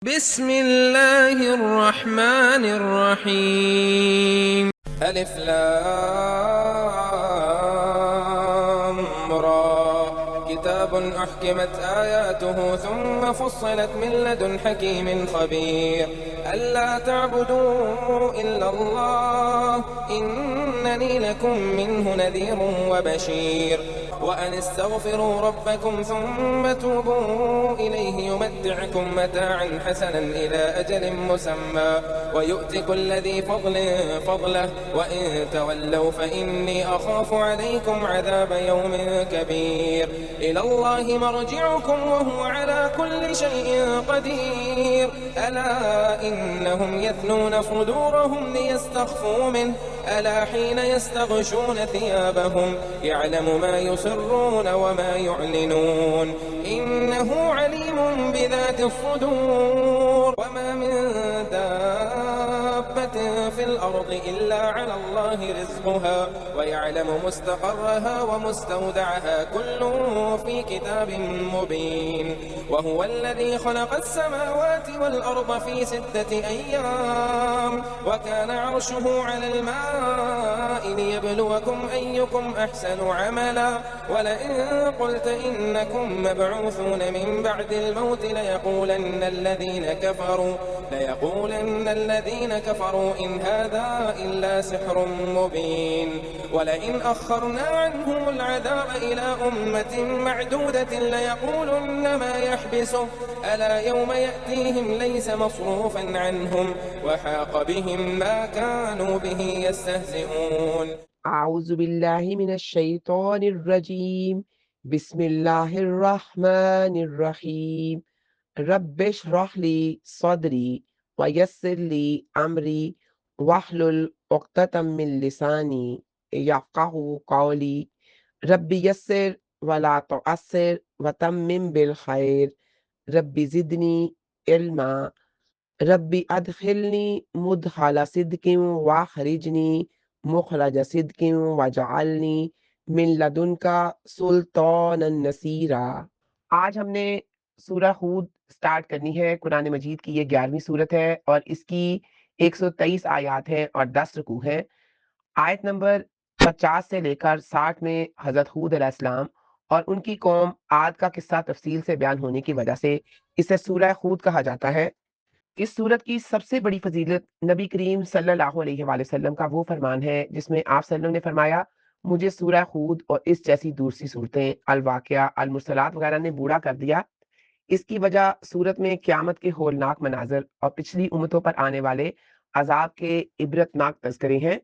بسم الله الرحمن الرحيم. ألف لام را كتاب أحكمت آياته ثم فصلت من لدن حكيم خبير ألا تعبدوا إلا الله إنني لكم منه نذير وبشير وأن استغفروا ربكم ثم توبوا إليه يمتعكم متاعا حسنا إلى أجل مسمى ويؤت كل ذي فضل فضله وإن تولوا فإني أخاف عليكم عذاب يوم كبير إلى الله مرجعكم وهو على كل شيء قدير ألا إنهم يثنون صدورهم ليستخفوا منه ألا حين يستغشون ثيابهم يعلم ما يسرون وما يعلنون إنه عليم بذات الصدور وما من دابة في الأرض إلا على الله رزقها ويعلم مستقرها ومستودعها كل في كتاب مبين وهو الذي خلق السماوات والأرض في 6 أيام وكان عرشه على الماء ليبلوكم أيكم أحسن عملا ولئن قلت إنكم مبعوثون من بعد الموت ليقولن الذين كفروا إن هذا إلا سحر مبين ولئن أخرنا عنهم العذاب إلى أمة معدودة ليقولن ما يحبسه ألا يوم يأتيهم ليس مصروفا عنهم وحاق بهم ما كانوا به يستهزئون. أعوذ بالله من الشيطان الرجيم. بسم الله الرحمن الرحيم. رب اشرح لي صدري ويسر لي أمري واحلل عقدة من لساني يفقهوا قولي. رب يسر ولا تعسر وتمم بالخير. رب زدني علما. ربي أدخلني مدخل صدق واخرجني مخرج صدق واجعلنی من لدنکا سلطانا نصیرا۔ آج ہم نے سورہ ہود سٹارٹ کرنی ہے۔ قرآن مجید کی یہ 11ویں سورت ہے اور اس کی 123 آیات ہیں اور 10 رکوع ہیں۔ آیت نمبر 50 سے لے کر 60 میں حضرت ہود علیہ السلام اور ان کی قوم عاد کا قصہ تفصیل سے بیان ہونے کی وجہ سے اسے سورہ ہود کہا جاتا ہے۔ اس سورت کی سب سے بڑی فضیلت نبی کریم صلی اللہ علیہ وآلہ وسلم کا وہ فرمان ہے جس میں آپ صلی اللہ علیہ وسلم نے فرمایا مجھے سورہ ہود اور اس جیسی دوسری صورتیں الواقعہ المرسلات وغیرہ نے بوڑھا کر دیا۔ اس کی وجہ سورت میں قیامت کے ہولناک مناظر اور پچھلی امتوں پر آنے والے عذاب کے عبرتناک تذکرے ہیں۔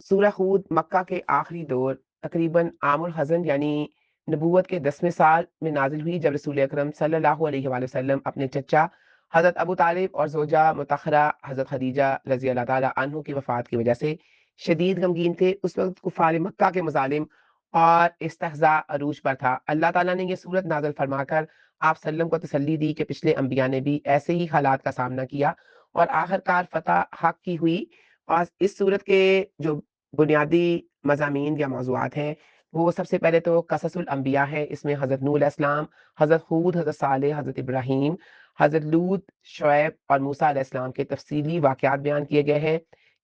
سورہ ہود مکہ کے آخری دور تقریباً عام الحزن یعنی نبوت کے 10ویں سال میں نازل ہوئی جب رسول اکرم صلی اللہ علیہ وآلہ وسلم اپنے چچا حضرت ابو طالب اور زوجہ متحرہ حضرت خدیجہ رضی اللہ تعالیٰ عنہ کی وفات کی وجہ سے شدید غمگین تھے۔ اس وقت کفار مکہ کے مظالم اور استہزاء عروج پر تھا۔ اللہ تعالیٰ نے یہ صورت نازل فرما کر آپ صلی اللہ علیہ وسلم کو تسلی دی کہ پچھلے انبیاء نے بھی ایسے ہی حالات کا سامنا کیا اور آخرکار فتح حق کی ہوئی۔ اور اس صورت کے جو بنیادی مضامین یا موضوعات ہیں وہ سب سے پہلے تو قصص الانبیاء ہے۔ اس میں حضرت نوح علیہ السلام، حضرت ہود، حضرت صالح، حضرت ابراہیم، حضرت لوط، شعیب اور موسیٰ علیہ السلام کے تفصیلی واقعات بیان کیے گئے ہیں۔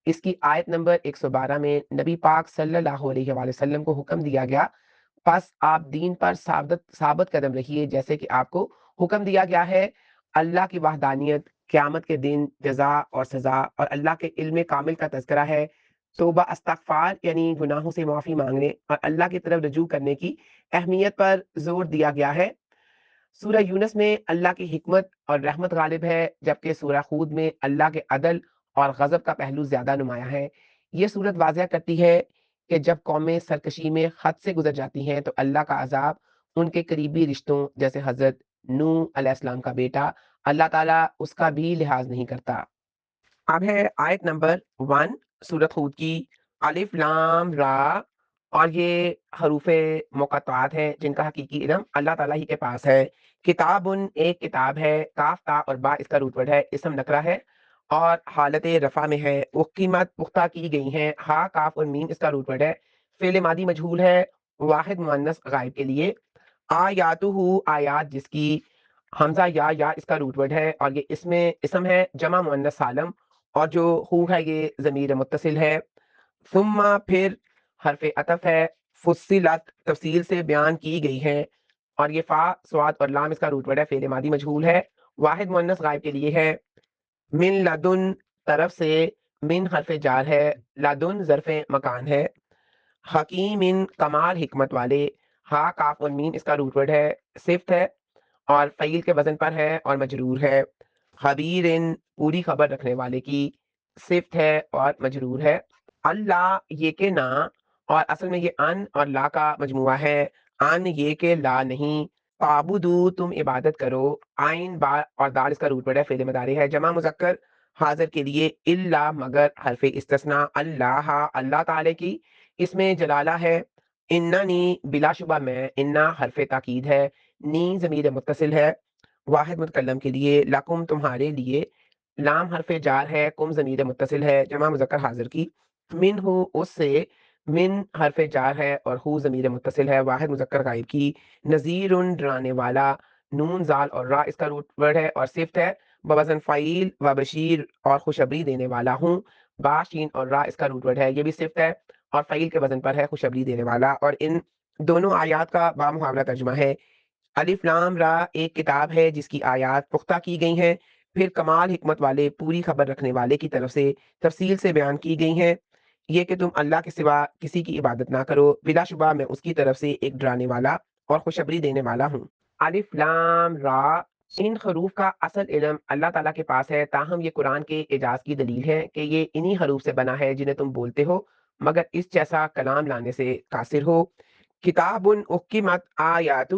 اس کی آیت نمبر 112 میں نبی پاک صلی اللہ علیہ وآلہ وسلم کو حکم دیا گیا پس آپ دین پر ثابت قدم رہیے جیسے کہ آپ کو حکم دیا گیا ہے۔ اللہ کی وحدانیت، قیامت کے دن جزا اور سزا اور اللہ کے علم کامل کا تذکرہ ہے۔ توبہ استغفار یعنی گناہوں سے معافی مانگنے اور اللہ کی طرف رجوع کرنے کی اہمیت پر زور دیا گیا ہے۔ سورہ یونس میں اللہ کی حکمت اور رحمت غالب ہے جبکہ سورہ ہود میں اللہ کے عدل اور غضب کا پہلو زیادہ نمایاں ہے۔ یہ صورت واضح کرتی ہے کہ جب قومیں سرکشی میں حد سے گزر جاتی ہیں تو اللہ کا عذاب ان کے قریبی رشتوں جیسے حضرت نوح علیہ السلام کا بیٹا اللہ تعالیٰ اس کا بھی لحاظ نہیں کرتا۔ اب ہے آیت نمبر 1 سورۃ ہود کی۔ الف لام را، اور یہ حروف مقطعات ہیں جن کا حقیقی علم اللہ تعالیٰ ہی کے پاس ہے۔ کتابن ایک کتاب ہے، کاف تا اور با اس کا روٹ ورڈ ہے، اسم نکرہ ہے اور حالت رفع میں ہے۔ اقیمت پختہ کی گئی ہیں، ہا کاف اور میم اس کا روٹ ورڈ ہے، فعل ماضی مجہول ہے واحد مؤنث غائب کے لیے۔ آیاتہ آیات جس کی، حمزہ یا اس کا روٹ ورڈ ہے اور یہ اس میں اسم ہے جمع مؤنث سالم، اور جو ہو ہے یہ ضمیر متصل ہے۔ ثم پھر حرف عطف ہے، فصلت تفصیل سے بیان کی گئی ہے، اور یہ فا صاد اور لام اس کا روٹ ورڈ ہے، فعل ماضی مجہول ہے، واحد مؤنث غائب کے لیے ہے۔ من لدن طرف سے، من حرف جار ہے، لدن ظرف مکان ہے۔ حکیم کمال حکمت والے، ہا کاف اور میم اس کا روٹ ورڈ ہے، صفت ہے اور فعیل کے وزن پر ہے اور مجرور ہے۔ خبیر پوری خبر رکھنے والے کی، صفت ہے اور مجرور ہے۔ اللہ یہ کہ نہ، اور اصل میں یہ ان اور لا کا مجموعہ ہے، ان یہ کہ لا نہیں۔ تعبدو تم عبادت کرو، آئین با اور دال اس کا روٹ ورڈ ہے، فعل مضارع ہے، جمع مذکر حاضر کے لیے، الا مگر حرف استثناء، اللہ اللہ تعالی کی، اس میں جلالہ ہے۔ اننی بلا شبہ میں، انا حرف تاکید ہے، نی ضمیر متصل ہے، واحد متکلم کے لیے، لکم تمہارے لیے، لام حرف جار ہے، کم ضمیر متصل ہے، جمع مذکر حاضر کی، من ہو اس سے، من حرف جار ہے اور ہو ضمیر متصل ہے، واحد مذکر غائب کی، نذیر ڈرانے والا، نون زال اور را اس کا روٹ ورڈ ہے اور صفت ہے، بوزن فعیل و بشیر اور خوشبری دینے والا ہوں، با شین اور را اس کا روٹ ورڈ ہے، یہ بھی صفت ہے اور فعیل کے وزن پر ہے، خوشبری دینے والا۔ اور ان دونوں آیات کا بامحاورہ ترجمہ ہے، الف لام را ایک کتاب ہے جس کی آیات پختہ کی گئی ہیں، پھر کمال حکمت والے پوری خبر رکھنے والے کی طرف سے تفصیل سے بیان کی گئی ہیں، یہ کہ تم اللہ کے سوا کسی کی عبادت نہ کرو، بلا شبہ میں اس کی طرف سے ایک ڈرانے والا اور خوشبری دینے والا ہوں۔ الف لام را، ان حروف کا اصل علم اللہ تعالیٰ کے پاس ہے، تاہم یہ قرآن کے اعجاز کی دلیل ہے کہ یہ انہی حروف سے بنا ہے جنہیں تم بولتے ہو، مگر اس جیسا کلام لانے سے قاصر ہو۔ کتاب احکمت آیاتہ،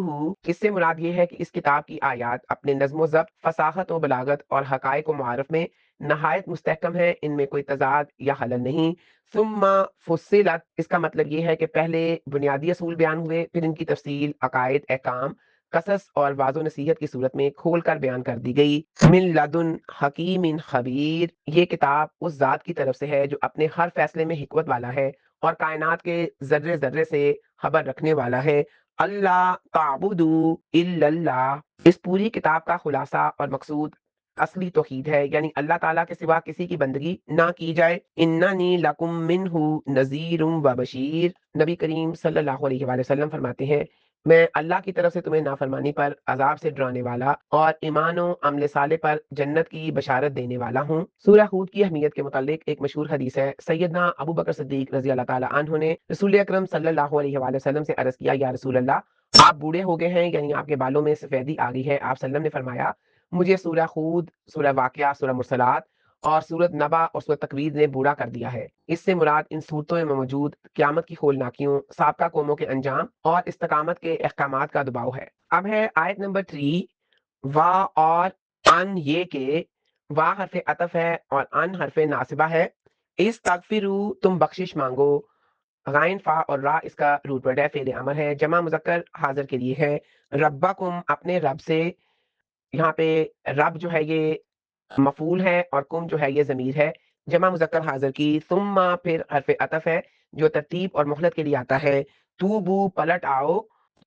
اس سے مراد یہ ہے کہ اس کتاب کی آیات اپنے نظم و ضبط، فصاحت و بلاغت اور حقائق و معارف میں نہایت مستحکم ہے، ان میں کوئی تضاد یا خلل نہیں۔ ثم فصلت، اس کا مطلب یہ ہے کہ پہلے بنیادی اصول بیان ہوئے، پھر ان کی تفصیل، عقائد، احکام، قصص اور واض و نصیحت کی صورت میں کھول کر بیان کر دی گئی۔ من لدن حکیم خبیر، یہ کتاب اس ذات کی طرف سے ہے جو اپنے ہر فیصلے میں حکمت والا ہے اور کائنات کے ذرے ذرے سے خبر رکھنے والا ہے۔ اللہ تعبدو الا اللہ، اس پوری کتاب کا خلاصہ اور مقصود اصلی توحید ہے، یعنی اللہ تعالیٰ کے سوا کسی کی بندگی نہ کی جائے۔ اننی لکم منہ نذیر و بشیر، نبی کریم صلی اللہ علیہ وآلہ وسلم فرماتے ہیں میں اللہ کی طرف سے تمہیں نافرمانی پر عذاب سے ڈرانے والا اور ایمان و عمل صالح پر جنت کی بشارت دینے والا ہوں۔ سورہ ہود کی اہمیت کے متعلق ایک مشہور حدیث ہے، سیدنا ابو بکر صدیق رضی اللہ تعالیٰ عنہ نے رسول اکرم صلی اللہ علیہ وآلہ وسلم سے عرض کیا، یا رسول اللہ، آپ بوڑھے ہو گئے ہیں، یعنی آپ کے بالوں میں سفیدی آ گئی ہے۔ آپ صلی اللہ علیہ وسلم نے فرمایا، مجھے سورہ ہود، سورہ واقعہ، سورہ مرسلات اور سورۃ نبا اور سورۃ تکویر نے بوڑھا کر دیا ہے۔ اس سے مراد ان صورتوں میں موجود قیامت کی ہولناکیوں، سابقہ قوموں کے انجام اور استقامت کے احکامات کا دباؤ ہے۔ اب ہے آیت نمبر 3، وا اور ان یہ کہ، وا حرف عطف ہے اور ان حرف ناصبہ ہے۔ استغفرو تم بخشش مانگو، غائن فا اور را اس کا روٹ ورڈ ہے، فعل امر ہے، جمع مذکر حاضر کے لیے ہے، ربکم اپنے رب سے، یہاں پہ رب جو ہے یہ مفعول ہے اور کم جو ہے یہ ضمیر ہے، جمع مذکر حاضر کی، ثم پھر حرف عطف ہے جو ترتیب اور مہلت کے لیے آتا ہے، توبو پلٹ آؤ،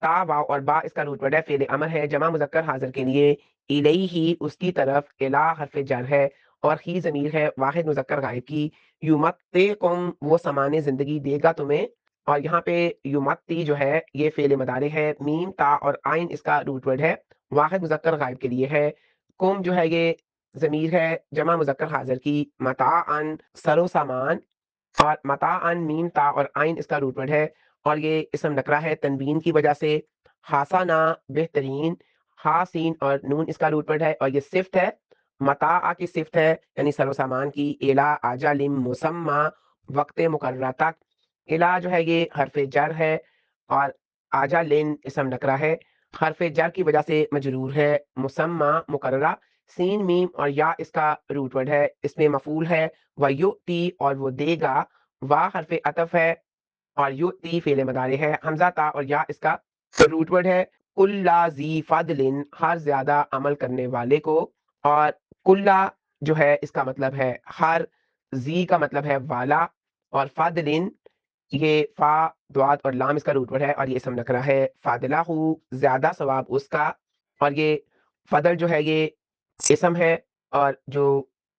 تا واو اور با اس کا روٹ ورڈ ہے، فعل امر ہے، جمع مذکر حاضر کے لیے، الیہ اس کی طرف، الا حرف جر ہے اور ہی ضمیر ہے، واحد مذکر غائب کی، یمتعکم وہ سامان زندگی دے گا تمہیں، اور یہاں پہ یمتی جو ہے یہ فعل مضارع ہے، میم تا اور آئین اس کا روٹ ورڈ ہے، واحد مذکر غائب کے لیے ہے، کم جو ہے یہ ضمیر ہے، جمع مذکر حاضر کی، متاعن سر و سامان، اور متاعن میم تا اور آئین اس کا روٹ ورڈ ہے اور یہ اسم نکرہ ہے تنوین کی وجہ سے، حسنا بہترین، حاسین اور نون اس کا روٹ ورڈ ہے اور یہ صفت ہے، متاع کی صفت ہے یعنی سر و سامان کی، الا اجل مسمى وقت مقررہ تک، الا جو ہے یہ حرف جر ہے اور اجل اسم نکرہ ہے، حرف جر کی وجہ سے مجرور ہے، مسمى مقررہ، سین میم اور یا اس کا روٹ ورڈ ہے، اس میں مفعول ہے، وَيُؤْتِي اور وہ دے گا، وا حرف عطف ہے اور یؤتی فعل مضارع ہے، حمزہ تا اور یا اس کا روٹ ورڈ ہے، کُلَّ ذی فضل ہر زیادہ عمل کرنے والے کو، اور کُلّ جو ہے اس کا مطلب ہے ہر، ذی کا مطلب ہے والا، اور فضل یہ فا دعات اور لام اس کا روٹ ورڈ ہے اور یہ اسم نکرہ ہے، فاضلہ زیادہ ثواب اس کا، اور یہ فضل جو ہے یہ اسم ہے اور جو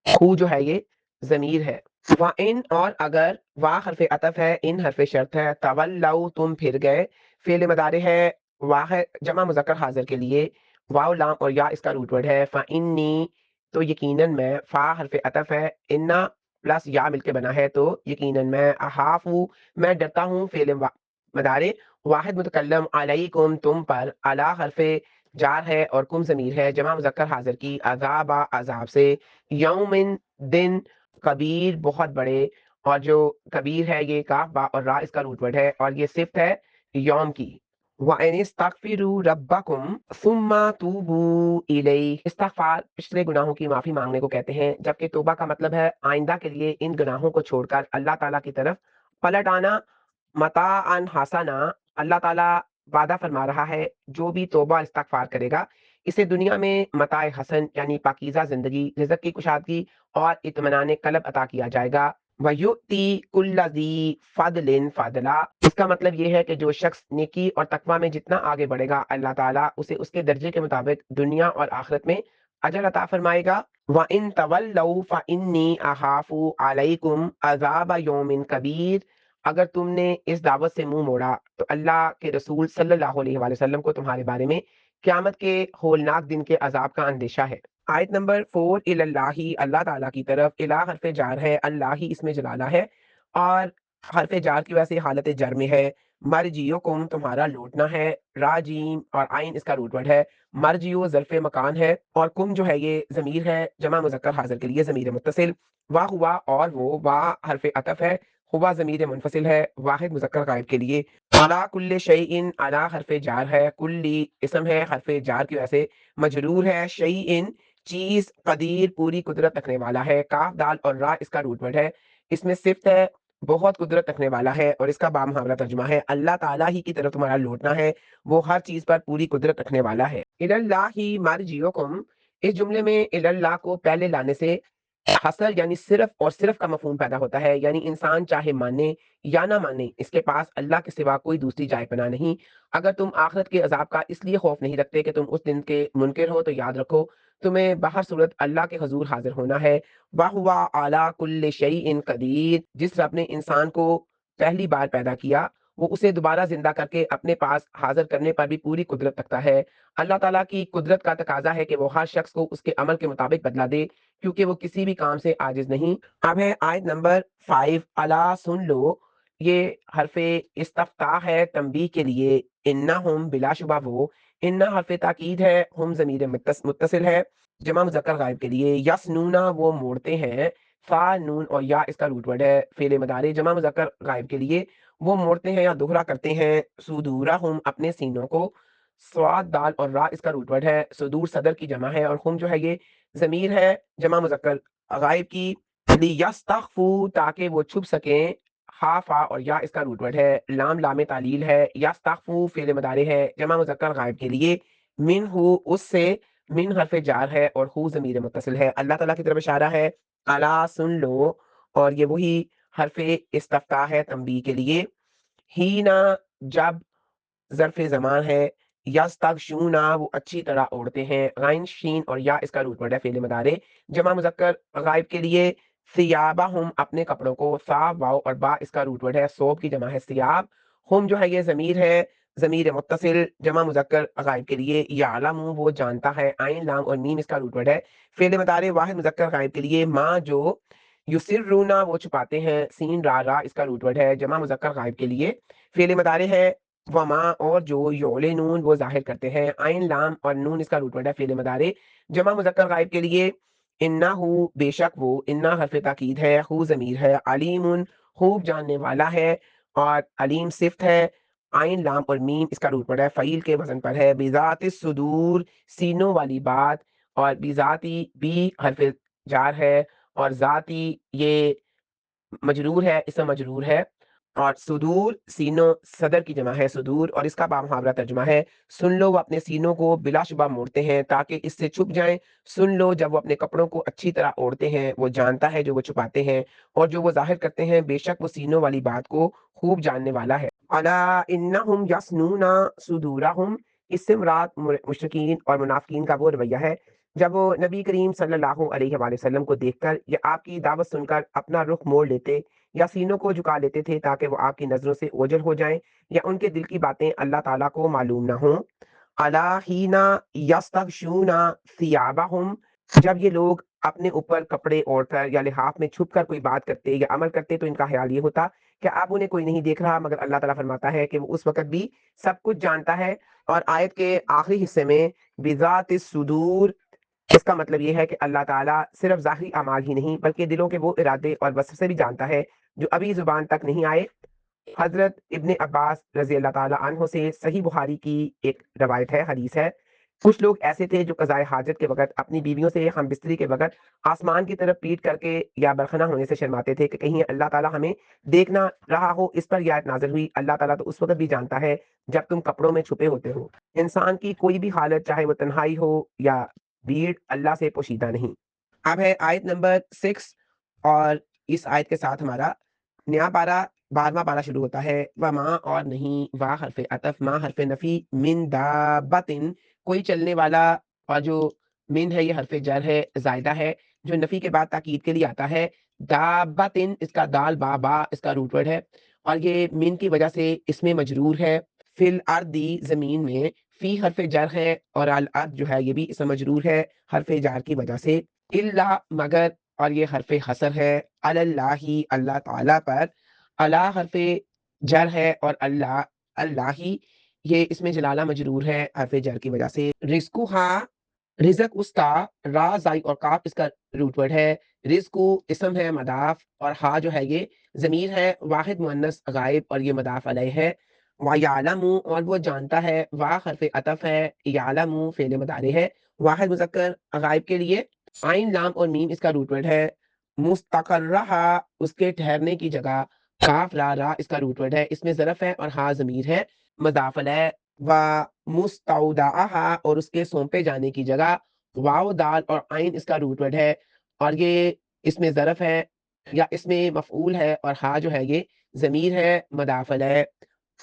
خو جو ہے یہ ضمیر ہے. وَإِن اور اگر وا حرف عطف ہے ان حرف شرط ہے تولو تم پھر گئے. فعل مضارع ہے وا ہے جمع مذکر حاضر کے لیے واو لام اور یا اس کا روٹ ورڈ ہے. فَإِنِّي تو یقیناً میں فا حرف عطف ہے انا پلس یا مل کے بنا ہے تو یقیناً میں اخاف میں ڈرتا ہوں. فعل مضارع واحد متکلم علیکم تم پر علی حرف جار ہے اور کم ضمیر ہے جمع مذکر حاضر کی عذاب عذاب سے. یومن دن کبیر بہت بڑے اور جو کبیر ہے یہ کاف با اور را اس کا روٹ ورڈ ہے اور یہ صفت ہے یوم کی. وَأَنِ اسْتَغْفِرُوا رَبَّكُمْ ثُمَّ تُوبُوا إِلَيْهِ. استغفار پچھلے گناہوں کی معافی مانگنے کو کہتے ہیں جبکہ توبہ کا مطلب ہے آئندہ کے لیے ان گناہوں کو چھوڑ کر اللہ تعالیٰ کی طرف پلٹ آنا. متاعن حسنا اللہ تعالیٰ وعدہ فرما رہا ہے جو بھی توبہ استغفار کرے گا اسے دنیا میں متاع حسن یعنی پاکیزہ زندگی رزق کی کشادگی اور اطمینان قلب عطا کیا جائے گا. وَيُؤْتِي كُلَّ ذِي فَضْلٍ فَضْلًا. اس کا مطلب یہ ہے کہ جو شخص نیکی اور تقوی میں جتنا آگے بڑھے گا اللہ تعالیٰ اسے اس کے درجے کے مطابق دنیا اور آخرت میں اجر عطا فرمائے گا. وَإِن تَوَلَّوْا فَإِنِّي أَخَافُ عَلَيْكُمْ عَذَابَ يَوْمٍ كَبِيرٍ. اگر تم نے اس دعوت سے منہ موڑا تو اللہ کے رسول صلی اللہ علیہ وآلہ وسلم کو تمہارے بارے میں قیامت کے ہولناک دن کے عذاب کا اندیشہ ہے. آیت نمبر 4 اللہ اللہ تعالیٰ کی طرف. الہ حرف جار ہے اللہ ہی اس میں جلالہ ہے اور حرف جار کی وجہ سے حالت جر میں ہے. مرجیوکم تمہارا لوٹنا ہے. راجیم اور آئین اس کا روٹ ورڈ ہے. مرجیو ظرف مکان ہے اور کم جو ہے یہ ضمیر ہے جمع مذکر حاضر کے لیے ضمیر متصل. وا ہوا اور وہ وا حرف عطف ہے ہوا ضمیر منفصل ہے واحد مذکر غائب کے لیے. علا کل شیئن علا حرف جار ہے کلی اسم ہے حرف جار کی وجہ سے مجرور ہے. شیئن چیز قدیر پوری قدرت رکھنے والا ہے. کاف دال اور را اس کا روٹ ورڈ ہے. اس میں صفت ہے بہت قدرت رکھنے والا ہے اور اس کا بامحاورہ ترجمہ ہے اللہ تعالیٰ ہی کی طرف تمہارا لوٹنا ہے وہ ہر چیز پر پوری قدرت رکھنے والا ہے. الاللہ مرجعکم اس جملے میں اللہ کو پہلے لانے سے حصر یعنی صرف اور صرف کا مفہوم پیدا ہوتا ہے یعنی انسان چاہے مانے یا نہ مانے اس کے پاس اللہ کے سوا کوئی دوسری جائے پناہ نہیں. اگر تم آخرت کے عذاب کا اس لیے خوف نہیں رکھتے کہ تم اس دن کے منکر ہو تو یاد رکھو تمہیں بہر صورت اللہ کے حضور حاضر ہونا ہے. وَهُوَ عَلَىٰ كُلِّ شَيْءٍ قَدِيرٌ. جس رب نے انسان کو پہلی بار پیدا کیا وہ اسے دوبارہ زندہ کر کے اپنے پاس حاضر کرنے پر بھی پوری قدرت رکھتا ہے. اللہ تعالیٰ کی قدرت کا تقاضا ہے کہ وہ ہر شخص کو اس کے عمل کے مطابق بدلا دے کیونکہ وہ کسی بھی کام سے عاجز نہیں. اب ہے آیت نمبر 5 الا سن لو. یہ حرف استفتاح ہے تنبیہ کے لیے. انہم بلا شبہ وہ انہ حرف تاکید ہے ہم ضمیر متصل ہے جمع مذکر غائب کے لیے. یسنونا وہ موڑتے ہیں فا نون اور یا اس کا روٹ ورڈ ہے. فعل مضارع جمع مذکر غائب کے لیے وہ موڑتے ہیں یا دوہرا کرتے ہیں صدورہم اپنے سینوں کو. سواد دال اور را اس کا روٹ ورڈ ہے. صدور صدر کی جمع ہے اور ہم جو ہے یہ ضمیر ہے جمع مذکر غائب کی. لیستخفوا تاکہ وہ چھپ سکیں. ہا فا اور یا اس کا روٹ ورڈ ہے. لام لام تعلیل ہے. یستخفوا فعل مضارع ہے جمع مذکر غائب کے لیے. من ہو اس سے من حرف جار ہے اور ہو ضمیر متصل ہے اللہ تعالیٰ کی طرف اشارہ ہے. الا سن لو اور یہ وہی حرف استفتاح ہے تنبیہ کے لیے. ہی نہ جب ظرف زمان ہے. یستغشون وہ اچھی طرح اوڑھتے ہیں. غین شین اور یا اس کا روٹ ورڈ ہے فعل مضارع جمع مذکر غائب کے لیے. ثیابہم اپنے کپڑوں کو. صاد واو اور با اس کا روٹ ورڈ ہے صوب کی جمع ہے ثیاب. ہم جو ہے یہ ضمیر ہے ضمیر متصل جمع مذکر غائب کے لیے. یعلم وہ جانتا ہے. عین لام اور میم اس کا روٹ ورڈ ہے فعل مضارع واحد مذکر غائب کے لیے. ماں جو یسرونا وہ چھپاتے ہیں. سین را را اس کا روٹ ورڈ ہے جمع مذکر غائب کے لیے. فعل مضارع ہے وما اور جو یعلنون وہ ظاہر کرتے ہیں. عین لام اور نون اس کا روٹ ورڈ ہے فعل مضارع جمع مذکر غائب کے لیے. انہو بے شک وہ انہ حرف تاکید ہے ہو ضمیر ہے. علیم خوب جاننے والا ہے اور علیم صفت ہے. عین لام اور میم اس کا روٹ ورڈ ہے فعیل کے وزن پر ہے. بذات الصدور سینوں والی بات اور بذاتی بی حرف جار ہے اور ذاتی یہ مجرور ہے اسم مجرور ہے. اور صدور سینوں صدر کی جمع ہے صدور اور اس کا بامحاورہ ترجمہ ہے سن لو وہ اپنے سینوں کو بلا شبہ موڑتے ہیں تاکہ اس سے چھپ جائیں. سن لو جب وہ اپنے کپڑوں کو اچھی طرح اوڑھتے ہیں وہ جانتا ہے جو وہ چھپاتے ہیں اور جو وہ ظاہر کرتے ہیں بے شک وہ سینوں والی بات کو خوب جاننے والا ہے. الا انہم یسنون صدورہم اس سے مراد مشرکین اور منافقین کا وہ رویہ ہے جب وہ نبی کریم صلی اللہ علیہ وآلہ وسلم کو دیکھ کر یا آپ کی دعوت سن کر اپنا رخ موڑ لیتے یا سینوں کو جھکا لیتے تھے تاکہ وہ آپ کی نظروں سے اوجھل ہو جائیں یا ان کے دل کی باتیں اللہ تعالیٰ کو معلوم نہ ہوں۔ الا حین یستغشون ثیابہم، جب یہ لوگ اپنے اوپر کپڑے اوڑھ کر یا لحاف میں چھپ کر کوئی بات کرتے یا عمل کرتے تو ان کا خیال یہ ہوتا کہ اب انہیں کوئی نہیں دیکھ رہا، مگر اللہ تعالیٰ فرماتا ہے کہ وہ اس وقت بھی سب کچھ جانتا ہے۔ اور آیت کے آخری حصے میں بذات الصدور، اس کا مطلب یہ ہے کہ اللہ تعالیٰ صرف ظاہری اعمال ہی نہیں بلکہ دلوں کے وہ ارادے اور وصف سے بھی جانتا ہے جو ابھی زبان تک نہیں آئے۔ حضرت ابن عباس رضی اللہ تعالیٰ عنہ سے صحیح بخاری کی ایک روایت ہے، حدیث ہے، کچھ لوگ ایسے تھے جو قضائے حاجت کے وقت اپنی بیویوں سے ہم بستری کے وقت آسمان کی طرف پیٹ کر کے یا برخنا ہونے سے شرماتے تھے کہ کہیں اللہ تعالیٰ ہمیں دیکھنا رہا ہو۔ اس پر یہ آیت نازل ہوئی، اللہ تعالیٰ تو اس وقت بھی جانتا ہے جب تم کپڑوں میں چھپے ہوتے ہو۔ انسان کی کوئی بھی حالت چاہے وہ تنہائی ہو یا بھیڑ، اللہ سے پوشیدہ نہیں۔ اب ہے آیت نمبر 6، اور اس آیت کے ساتھ ہمارا نیا پارا 12واں پارا شروع ہوتا ہے۔ وما، اور نہیں، وا حرف عطف، ما حرف نفی، من دابتن، کوئی چلنے والا، اور جو من ہے یہ حرف جر ہے، زائدہ ہے جو نفی کے بعد تاکید کے لیے آتا ہے۔ دابتن، اس کا دال با با اس کا روٹ ورڈ ہے، اور یہ من کی وجہ سے اس میں مجرور ہے۔ فی الارضی، زمین میں، فی حرف جر ہے اور الارض جو ہے یہ بھی اسم مجرور ہے حرف جار کی وجہ سے۔ الا، مگر، اور یہ حرف حصر ہے، اللہ، اللہ تعالیٰ پر۔ اللہ حرف جر ہے اور اللہ، اللہ ہی، یہ اس میں جلالہ مجرور ہے حرف جر کی وجہ سے۔ رزقھا، رزق اس کا، را زائی اور کاف اس کا روٹ ورڈ ہے۔ رزقو اسم ہے مضاف، اور ہا جو ہے یہ ضمیر ہے واحد مؤنث غائب اور یہ مضاف علیہ ہے۔ وَيَعْلَمُ، اور وہ جانتا ہے، وا حرف عطف ہے، یعلم فعل مضارع ہے واحد مذکر غائب کے لیے۔ عین لام اور میم اس کا روٹ ورڈ ہے۔ مستقرہا، اس کے ٹھہرنے کی جگہ، کاف را را اس کا روٹ ورڈ ہے، اس میں ظرف ہے اور ہا ضمیر ہے مضاف علیہ۔ و مستودعہا، اور اس کے سونپے جانے کی جگہ، واو دال اور عین اس کا روٹ ورڈ ہے، اور یہ اس میں ظرف ہے یا اس میں مفعول ہے، اور ہا جو ہے یہ ضمیر ہے مضاف علیہ۔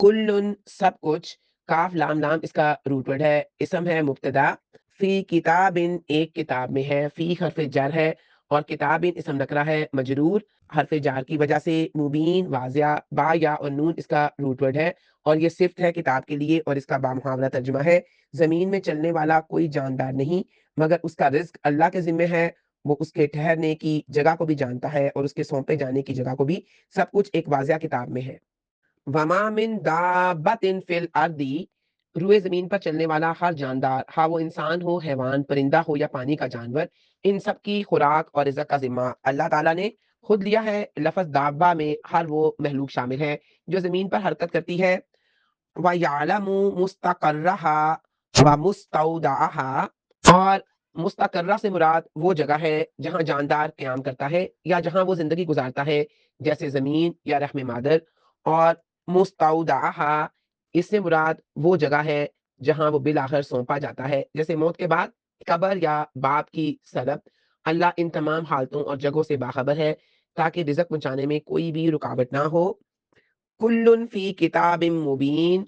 کلن، سب کچھ، کاف لام لام اس کا روٹ ورڈ ہے، اسم ہے مبتدا۔ فی کتابن، ایک کتاب میں ہے، فی حرف جر ہے اور کتابن اسم نکرہ ہے مجرور حرف جار کی وجہ سے۔ مبین، واضح، با یا اور نون اس کا روٹ ورڈ ہے اور یہ صفت ہے کتاب کے لیے، اور اس کا بامحاورہ ترجمہ ہے زمین میں چلنے والا کوئی جاندار نہیں مگر اس کا رزق اللہ کے ذمہ ہے، وہ اس کے ٹھہرنے کی جگہ کو بھی جانتا ہے اور اس کے سونپے جانے کی جگہ کو بھی، سب کچھ ایک واضح کتاب میں ہے۔ وما من دابت فی الارض، روئے زمین پر چلنے والا ہر جاندار، ہاں وہ انسان ہو، حیوان، پرندہ ہو یا پانی کا جانور، ان سب کی خوراک اور رزق کا ذمہ اللہ تعالیٰ نے خود لیا ہے۔ لفظ دابہ میں ہر وہ مخلوق شامل ہے جو زمین پر حرکت کرتی ہے۔ وَيَعْلَمُ مُسْتَقَرَّهَا وَمُسْتَوْدَعَهَا، اور مستقرہ سے مراد وہ جگہ ہے جہاں جاندار قیام کرتا ہے یا جہاں وہ زندگی گزارتا ہے جیسے زمین یا رحم مادر، اور مستودعها، اس سے مراد وہ جگہ ہے جہاں وہ بالآخر سونپا جاتا ہے جیسے موت کے بعد قبر یا باپ کی سلب۔ اللہ ان تمام حالتوں اور جگہوں سے باخبر ہے تاکہ رزق پہنچانے میں کوئی بھی رکاوٹ نہ ہو۔ کلن فی کتاب مبین،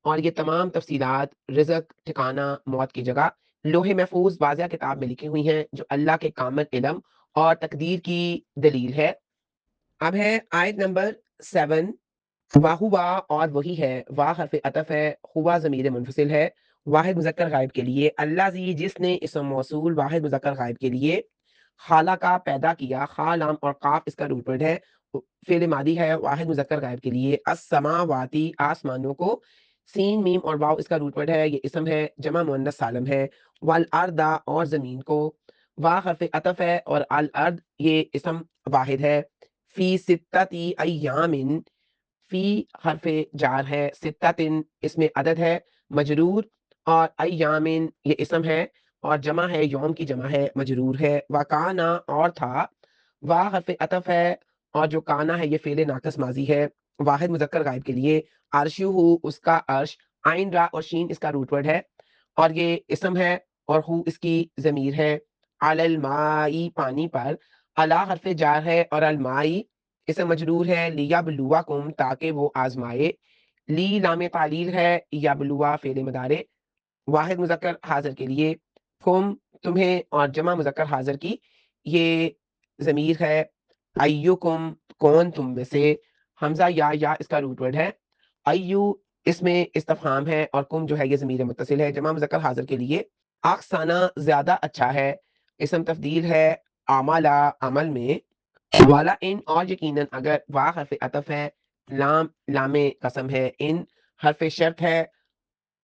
اور یہ تمام تفصیلات، رزق، ٹھکانہ، موت کی جگہ، لوح محفوظ واضح کتاب میں لکھی ہوئی ہیں جو اللہ کے کامل علم اور تقدیر کی دلیل ہے۔ اب ہے آیت نمبر 7، واہوا، اور وہی ہے، واہ حرف عطف ہے، ہوا ضمیر منفصل ہے واحد مذکر غائب کے لیے۔ اللہ زی، جس نے اسم موصول واحد مذکر غائب کے لیے، خالہ کا پیدا کیا، خا لام اور قاف اس کا روٹ ورڈ ہے، فعل ماضی ہے واحد مذکر غائب کے لیے۔ السماواتی، آسمانوں کو، سین میم اور واو اس کا روٹ ورڈ ہے، یہ اسم ہے جمع مؤنث سالم ہے۔ والارض، اور زمین کو، وا حرف عطف ہے اور الارض یہ اسم واحد ہے۔ فی ستتی ایام، فی حرف جار ہے، ستتن اس میں عدد ہے مجرور، اور ایامن یہ اسم ہے اور جمع ہے، یوم کی جمع ہے مجرور ہے۔ وکانا، اور تھا، وا حرف عطف ہے اور جو کانا ہے یہ فعل ناقص ماضی ہے واحد مذکر غائب کے لیے۔ عرشہ، اس کا عرش، عین را اور شین اس کا روٹ ورڈ ہے اور یہ اسم ہے اور ہو اس کی ضمیر ہے۔ علی المائی، پانی پر، علی حرف جار ہے اور المائی اسم مجرور ہے، لیبلوکم تاکہ وہ آزمائے، لی لام تعلیل ہے، یبلوا فعل مضارع، واحد مذکر حاضر کے لیے کم تمہیں، اور جمع مذکر حاضر کی یہ ضمیر ہے ایوکم کون تم میں سے، حمزہ یا اس کا روٹ ورڈ ہے، ایو اس میں استفہام ہے، اور کم جو ہے یہ ضمیر متصل ہے۔ جمع مذکر حاضر کے لیے احسنا زیادہ اچھا ہے، اسم تفضیل ہے عملا عمل میں، والا ان اور یقیناً اگر، وا حرف عطف ہے، لام قسم ہے، ان حرف شرط ہے،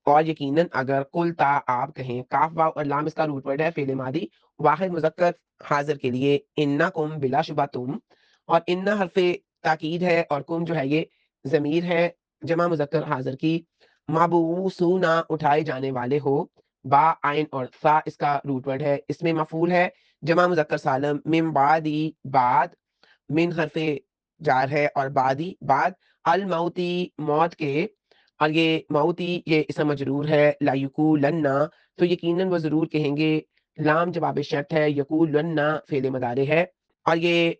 اور یقیناً اگر قلتا آپ کہیں، کاف واو اور لام اس کا روٹ ورڈ ہے فعل ماضی واحد مذکر حاضر کے لیے، انکم بلا شبہ تم، اور ان حرف تاکید ہے، اور کم جو ہے یہ ضمیر ہے جمع مذکر حاضر کی، مبعوثونا اٹھائے جانے والے ہو، با آئن اور سا اس کا روٹ ورڈ ہے، اس میں مفعول ہے جمع مذکر سالم، من بعدی بعد، من حرف جار ہے، اور بعدی بعد، الموتی موت کے، اور یہ موتی یہ اسم مجرور ہے، لا یقولن تو یقیناً وہ ضرور کہیں گے، لام جواب شرط ہے، یقولن فعل مضارع ہے، اور یہ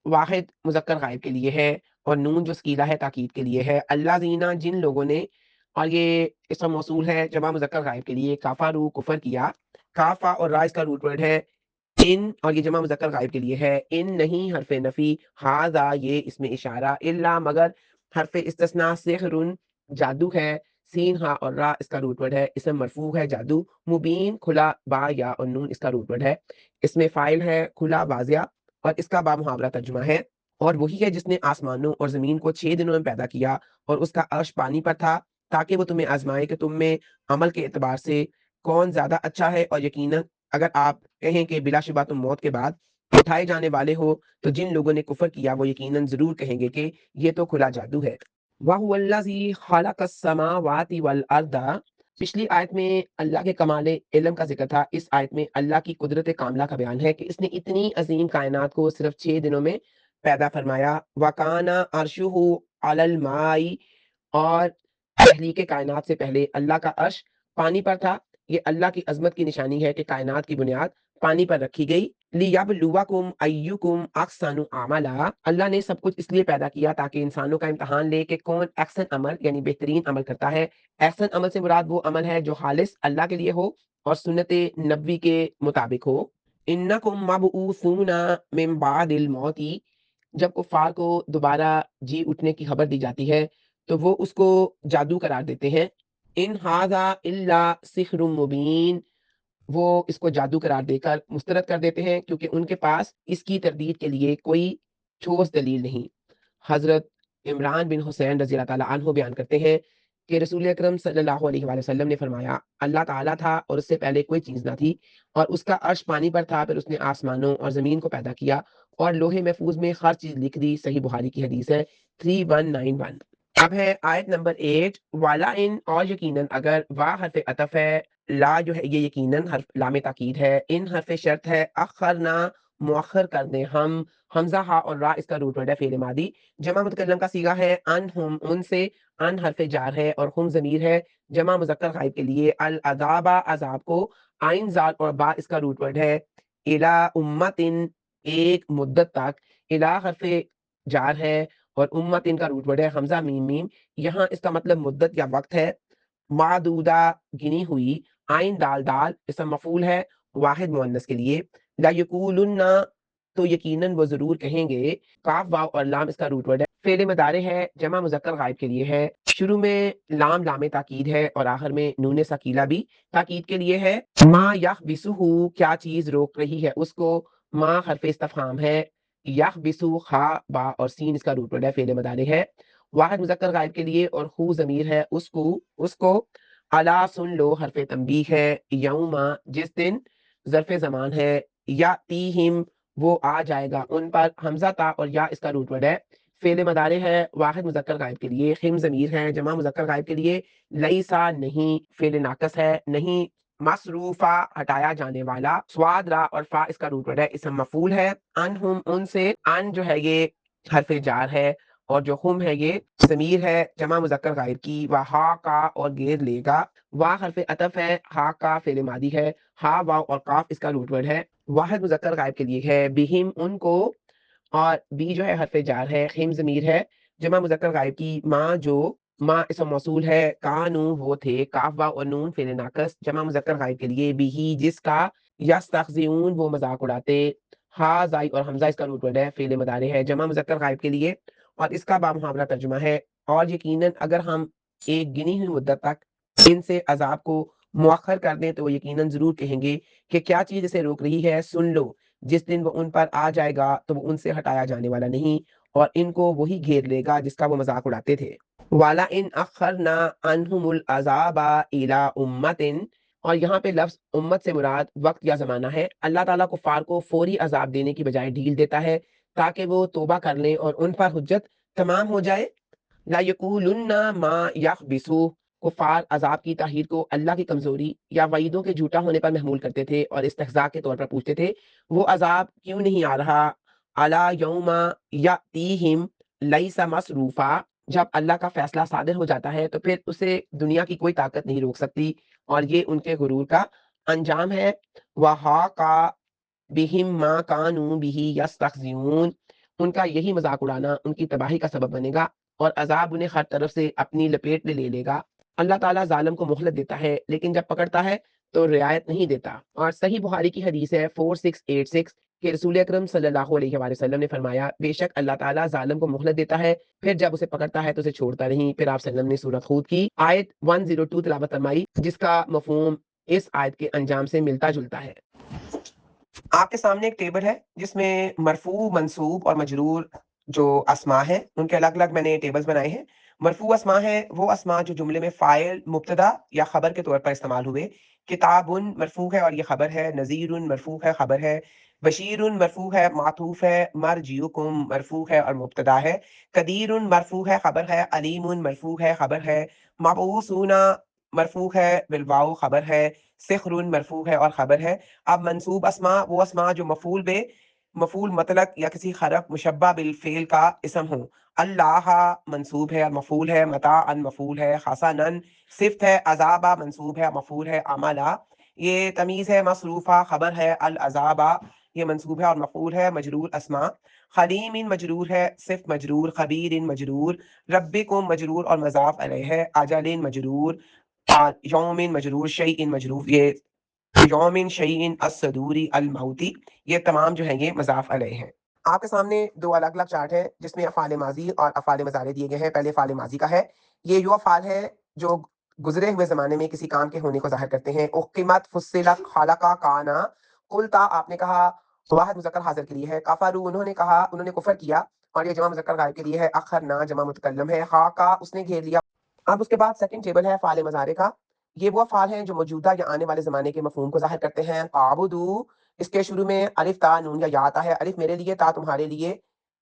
واحد مذکر غائب کے لیے ہے، اور نون جو سکیلا ہے تاکید کے لیے ہے، اللہ زینا جن لوگوں نے، اور یہ اسم موصول ہے جمع مذکر غائب کے لیے، کافارو کفر کیا، کافا اور را اس کا روٹ ورڈ ہے ان، اور یہ جمع مذکر غائب کے لیے ہے، ان نہیں حرف نفی، ہاذا یہ اس میں اشارہ، الا مگر حرف استثناء، سحر جادو ہے، سین ہا اور را اس کا روٹ ورڈ ہے، اسم مرفوع ہے جادو، مبین کھلا، با یا اور نون اس کا روٹ ورڈ ہے، اس میں فائل ہے کھلا واضح، اور اس کا با محاورہ ترجمہ ہے، اور وہی ہے جس نے آسمانوں اور زمین کو 6 دنوں میں پیدا کیا، اور اس کا عرش پانی پر تھا، تاکہ وہ تمہیں آزمائے کہ تم میں عمل کے اعتبار سے کون زیادہ اچھا ہے، اور یقیناً اگر آپ کہیں کہ بلا شبہ تم موت کے بعد اٹھائے جانے والے ہو، تو جن لوگوں نے کفر کیا وہ یقیناً ضرور کہیں گے کہ یہ تو کھلا جادو ہے۔ وَهُوَ الَّذِي خَلَقَ السَّمَاوَاتِ وَالْأَرْضَ، پچھلی آیت میں اللہ کے کمال علم کا ذکر تھا، اس آیت میں اللہ کی قدرت کاملہ کا بیان ہے کہ اس نے اتنی عظیم کائنات کو صرف 6 دنوں میں پیدا فرمایا، وَكَانَ عَرْشُهُ عَلَى الْمَاءِ، اور تخلیق کائنات سے پہلے اللہ کا عرش پانی پر تھا، یہ اللہ کی عظمت کی نشانی ہے کہ کائنات کی بنیاد پانی پر رکھی گئی، لِيَبْلُوَكُمْ أَيُّكُمْ أَحْسَنُ عَمَلًا، اللہ نے سب کچھ اس لیے پیدا کیا تاکہ انسانوں کا امتحان لے کہ کون احسن عمل یعنی بہترین عمل کرتا ہے، احسن عمل سے مراد وہ عمل ہے جو خالص اللہ کے لیے ہو اور سنت نبوی کے مطابق ہو۔ انکم مبعوثون من بعد الموت، جب کفار کو دوبارہ جی اٹھنے کی خبر دی جاتی ہے تو وہ اس کو جادو قرار دیتے ہیں، ان ھذا الا سحر مبین، وہ اس کو جادو قرار دے کر مسترد کر دیتے ہیں کیونکہ ان کے پاس اس کی تردید کے لیے کوئی ٹھوس دلیل نہیں۔ حضرت عمران بن حسین رضی اللہ تعالیٰ عنہ بیان کرتے ہیں کہ رسول اکرم صلی اللہ علیہ وآلہ وسلم نے فرمایا، اللہ تعالیٰ تھا اور اس سے پہلے کوئی چیز نہ تھی، اور اس کا عرش پانی پر تھا، پھر اس نے آسمانوں اور زمین کو پیدا کیا اور لوح محفوظ میں ہر چیز لکھ دی، صحیح بخاری کی حدیث ہے 3191۔ اب ہے آیت نمبر 8، والا ان اور یقیناً اگر، وا حرف عطف ہے، لا جو ہے یہ یقیناً حرف لام تاکید ہے، ان حرف شرط ہے، اخرنا مؤخر کر دیں ہم، حمزہ ہا اور را اس کا روٹ ورڈ ہے فعل ماضی، جمع متکلم کا صیغہ ہے ان ہم ان سے، ان حرف جار ہے اور ہم ضمیر ہے جمع مذکر غائب کے لیے، العذاب عذاب کو، آئن زال اور با اس کا روٹ ورڈ ہے، الا امتن ایک مدت تک، الا حرف جار ہے اور امتن کا روٹ ورڈ ہے حمزہ میم میم، یہاں اس کا مطلب مدت یا وقت ہے، معدودہ گنی ہوئی، آئن دال دال اسم مفعول ہے واحد مؤنث کے لیے، لا یقولن تو یقیناً وہ ضرور کہیں گے، کاف واو اور لام اس کا روٹ ورڈ ہے، فعل مضارع ہے جمع مذکر غائب کے لیے ہے، شروع میں لام تاکید ہے اور آخر میں نون ثقیلہ بھی تاکید کے لیے ہے، ما یحبسہ کیا چیز روک رہی ہے اس کو، ما حرف استفہام ہے، یحبسو خا با اور سین اس کا روٹ ورڈ ہے فعل مضارع ہے واحد مذکر غائب کے لیے، اور خو ضمیر ہے اس کو الا سن لو حرف تنبیہ ہے، یوما جس دن ظرف زمان ہے، یاتیہم وہ آ جائے گا ان پر، حمزہ تا اور یا اس کا روٹ ورڈ ہے فعل مضارع ہے واحد مذکر غائب کے لیے، خم ضمیر ہے جمع مذکر غائب کے لیے، لیسا نہیں فعل ناقص ہے نہیں، مصروفہ ہٹایا جانے والا، سواد را اور فا اس کا روٹ ورڈ ہے اسم مفعول ہے، انہم ان سے، ان جو ہے یہ حرف جار ہے اور جو ہم ہے یہ ضمیر ہے جمع مذکر غائب کی، وہا کا اور گیر لے گا، وا حرف عطف ہے، ہا کا فعل ماضی ہے، ہا واو اور قاف اس کا روٹ ورڈ ہے واحد مذکر غائب کے لیے ہے، بہم ان کو، اور بی جو ہے حرف جار ہے، خیم ضمیر ہے جمع مذکر غائب کی، ماں جو ما اسم موصول ہے، کانو وہ تھے، کاف واو اور نون فعل ناقص جمع مذکر غائب کے لیے، بھی جس کا، یستخزئون وہ مذاق اڑاتے، ہا زائی اور حمزہ اس کا روٹ ورڈ ہے، فعل مضارع ہے جمع مذکر غائب کے لیے، اور اس کا بامحاورہ ترجمہ ہے، اور یقیناً اگر ہم ایک گنی ہوئی مدت تک ان سے عذاب کو مؤخر کر دیں تو وہ یقیناً ضرور کہیں گے کہ کیا چیز اسے روک رہی ہے، سن لو، جس دن وہ ان پر آ جائے گا تو وہ ان سے ہٹایا جانے والا نہیں، اور ان کو وہی گھیر لے گا جس کا وہ مذاق اڑاتے تھے۔ والا ان اخرنا عنہم العذاب الی امتن، اور یہاں پہ لفظ امت سے مراد وقت یا زمانہ ہے۔ اللہ تعالیٰ کفار کو فوری عذاب دینے کی بجائے ڈھیل دیتا ہے تاکہ وہ توبہ کر لیں اور ان پر حجت تمام ہو جائے۔ لا یقولن ما یخبسو، کفار عذاب کی تاخیر کو اللہ کی کمزوری یا وعیدوں کے جھوٹا ہونے پر محمول کرتے تھے اور استہزاء کے طور پر پوچھتے تھے وہ عذاب کیوں نہیں آ رہا، الا یوم یاتیہم لیس مصروفا، جب اللہ کا فیصلہ صادر ہو جاتا ہے تو پھر اسے دنیا کی کوئی طاقت نہیں روک سکتی، اور یہ ان کے غرور کا انجام ہے۔ وَحَاقَ بِهِم مَا كَانُوا بِهِ يَسْتَهْزِئُونَ، ان کا یہی مذاق اڑانا ان کی تباہی کا سبب بنے گا اور عذاب انہیں ہر طرف سے اپنی لپیٹ میں لے لے گا۔ اللہ تعالیٰ ظالم کو مہلت دیتا ہے لیکن جب پکڑتا ہے تو رعایت نہیں دیتا۔ اور صحیح بخاری کی حدیث ہے 4686 کہ رسول اکرم صلی اللہ علیہ وآلہ وسلم نے فرمایا بے شک اللہ تعالیٰ ظالم کو مہلت دیتا ہے، پھر جب اسے پکڑتا ہے تو اسے چھوڑتا نہیں۔ پھر آپ صلی اللہ علیہ وسلم نے سورۃ ہود کی آیت 102 تلاوت فرمائی جس کا مفہوم اس آیت کے انجام سے ملتا جلتا ہے۔ آپ کے سامنے ایک ٹیبل ہے جس میں مرفوع، منصوب اور مجرور جو اسماء ہیں ان کے الگ الگ میں نے ٹیبلز بنائے ہیں۔ مرفوع اسماء ہیں وہ اسماء جو جملے میں فاعل، مبتدا یا خبر کے طور پر استعمال ہوئے۔ کتاب مرفوع ہے اور یہ خبر ہے، نذیر مرفوع ہے خبر ہے، بشیر مرفوع ہے معطوف ہے، مرجعکم مرفوع ہے اور مبتدا ہے، قدیر مرفوع ہے خبر ہے، علیم مرفوع ہے خبر ہے، مبعوثون مرفوع ہے بالواو خبر ہے، سخر مرفوع ہے اور خبر ہے۔ اب منصوب اسماء وہ اسماء جو مفعول بے، مفعول مطلق یا کسی حرف مشبہ بالفعل کا اسم ہو۔ اللہ منصوب ہے اور مفعول ہے، متاعا مفعول ہے، حسنا صفت ہے، عذابا منصوب ہے مفعول ہے، عملا یہ تمیز ہے، مصروفہ خبر ہے، العذابا یہ منصوب ہے اور مفعول ہے، مجرور اسماء۔ حلیم مجرور ہے، صفت مجرور، خبیر مجرور، ربکم مجرور اور مضاف علیہ ہے، اجل مجرور، یوم مجرور، شیء مجرور، یہ یوم شیء الصدوری الموتی، یہ تمام جو ہیں یہ مضاف علیہ ہیں۔ آپ کے سامنے دو الگ الگ چارٹ ہیں جس میں افعال ماضی اور افعال مضارع دیے گئے ہیں۔ پہلے افعال ماضی کا ہے، یہ وہ افعال ہے جو گزرے ہوئے زمانے میں کسی کام کے ہونے کو ظاہر کرتے ہیں۔ اقیمت، فصلت، خلقا، کانا، قلتا آپ نے کہا، واحد مذکر حاضر کے لیے ہے، کفروا انہوں نے کہا، انہوں نے کفر کیا، اور یہ جمع مذکر غائب کے لیے ہے، اخرنا جمع متکلم ہے، خاکا اس نے گھیر لیا۔ اب اس کے بعد سیکنڈ ٹیبل ہے افعال مضارع کا، یہ وہ افعال ہیں جو موجودہ یا آنے والے زمانے کے مفہوم کو ظاہر کرتے ہیں۔ اعبدوا اس کے شروع میں الف تا نون یا یا آتا ہے، الف میرے لیے، تا تمہارے لیے،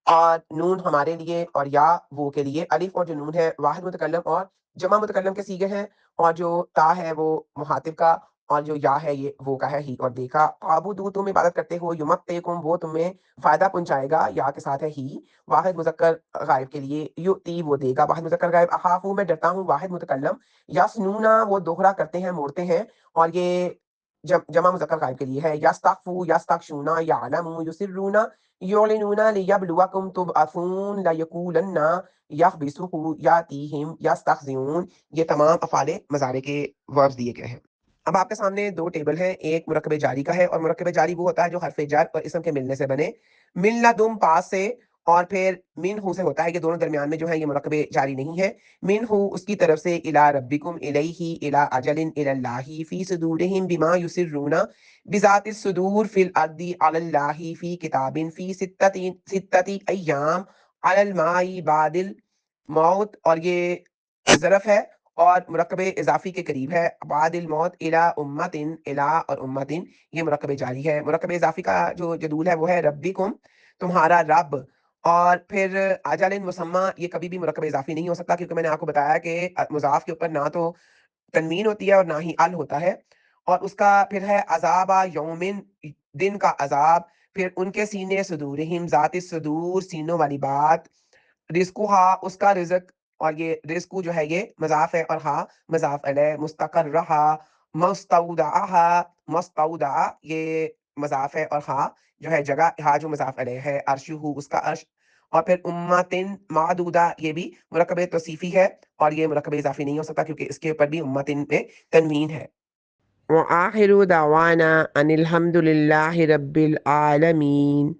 اور نون ہمارے لیے، اور یا وہ کے لیے۔ الف اور جو نون ہے واحد متکلم اور جمع متکلم کے صیغے ہیں، اور جو تا ہے وہ مخاطب کا، اور جو یا ہے یہ وہ کا ہے، ہی اور دیکھا۔ اعبدوا تم عبادت کرتے ہو، یمتعکم وہ تمہیں فائدہ پہنچائے گا، یا کے ساتھ ہے ہی، واحد مذکر غائب کے لیے، یؤتی وہ دے گا، واحد مذکر غائب، اخافو میں ڈرتا ہوں، واحد متکلم، یسنونا وہ دوہرا کرتے ہیں، موڑتے ہیں، اور یہ جمع مذکر غائب کے لیے ہے، یستخفو یستخشونا، یعلمو یسرونا، یعلنونا، لیبلوکم تبعثون، لیقولن، یخبسہ یاتیہم، یستخزئون، یہ تمام افعال مضارع کے وربز دیے گئے ہیں۔ اب آپ کے سامنے دو ٹیبل ہیں، ایک مرکب جاری کا ہے، اور مرکب جاری وہ ہوتا ہے جو حرف جر اور اسم کے ملنے سے بنے، من لدن پاس سے، اور پھر من ہو سے ہوتا ہے، یہ دونوں درمیان میں جو ہے یہ مرکب جاری نہیں ہے۔ من ہو اس کی طرف سے، الی ربکم الیہ الی اجل الی اللہ فی صدورہم بما یسرون بذات الصدور فی الارض علی اللہ فی کتاب فی ستۃ ایام علی الماء بعد الموت، اور یہ ظرف ہے اور مرکب اضافی کے قریب ہے، بعد الموت الی امتن، الی اور امتن یہ مرکب جاری ہے۔ مرکب اضافی کا جو جدول ہے وہ ہے ربکم تمہارا رب، اور پھر اجل مسمى یہ کبھی بھی مرکب اضافی نہیں ہو سکتا، کیونکہ میں نے آپ کو بتایا کہ مضاف کے اوپر نہ تو تنوین ہوتی ہے اور نہ ہی ال ہوتا ہے، اور اس کا پھر ہے عذاب یومن دن کا عذاب، پھر ان کے سینے، صدورہم ذات الصدور سینوں والی بات، رزقھا اس کا رزق، اور یہ رزق جو ہے یہ مضاف ہے اور ہا مضاف علیہ، مستقرھا مستودعھا، مستودع یہ مضاف ہے اور ہا جو ہے جگہ، ہا جو مضاف علیہ ہے، عرشہ اس کا عرش، اور پھر امتن معدودہ یہ بھی مرکب توصیفی ہے اور یہ مرکب اضافی نہیں ہو سکتا کیونکہ اس کے اوپر بھی امتن میں تنوین ہے. وآخر دعوانا ان الحمد للہ رب العالمین.